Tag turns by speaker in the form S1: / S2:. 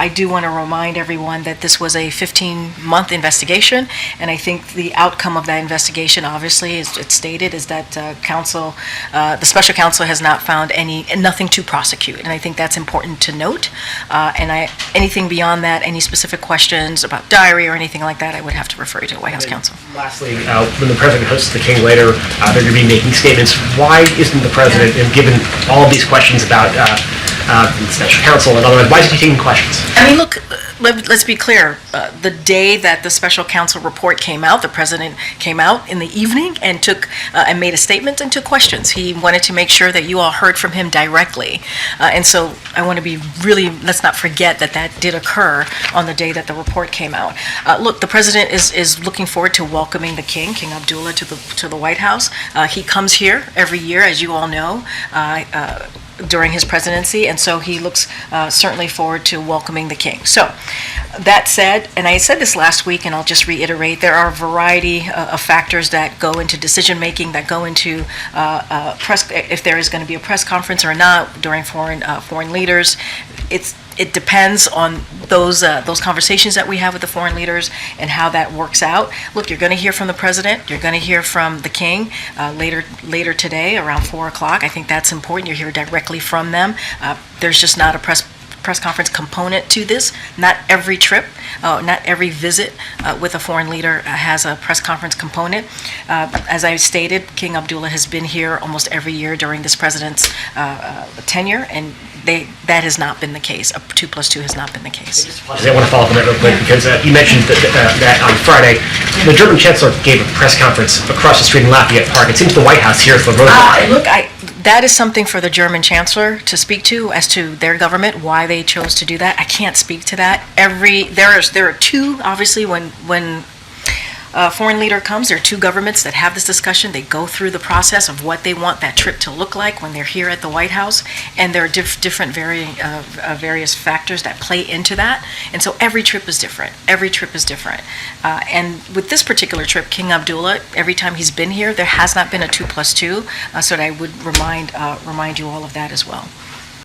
S1: I do want to remind everyone that this was a 15-month investigation, and I think the outcome of that investigation, obviously, as it's stated, is that the special counsel has not found nothing to prosecute, and I think that's important to note. Anything beyond that, any specific questions about diary or anything like that, I would have to refer you to White House counsel.
S2: Lastly, when the president hosts the King later, they're going to be making statements. Why isn't the president, and given all of these questions about the special counsel and otherwise, why is he taking questions?
S1: I mean, look, let's be clear. The day that the special counsel report came out, the president came out in the evening and took and made a statement and took questions. He wanted to make sure that you all heard from him directly. And so I want to be really, let's not forget that that did occur on the day that the report came out. Look, the president is looking forward to welcoming the King Abdullah, to the White House. He comes here every year, as you all know, during his presidency, and so he looks certainly forward to welcoming the King. So, that said, and I said this last week, and I'll just reiterate, there are a variety of factors that go into decision making, that go into if there is going to be a press conference or not during foreign leaders. It depends on those conversations that we have with the foreign leaders and how that works out. Look, you're going to hear from the president. You're going to hear from the King later today around 4 o'clock. I think that's important. You hear directly from them. There's just not a press conference component to this. Not every trip, not every visit with a foreign leader has a press conference component. As I stated, King Abdullah has been here almost every year during this president's tenure, and that has not been the case. 2 + 2 has not been the case.
S2: I want to follow up on that real quick because you mentioned that on Friday, the German chancellor gave a press conference across the street in Lafayette Park. It seems the White House here is the road.
S1: Look, that is something for the German chancellor to speak to as to their government, why they chose to do that. I can't speak to that. There are two, obviously, when a foreign leader comes, there are two governments that have this discussion. They go through the process of what they want that trip to look like when they're here at the White House, and there are different various factors that play into that. And so every trip is different. Every trip is different. And with this particular trip, King Abdullah, every time he's been here, there has not been a 2 + 2. So I would remind you all of that as well.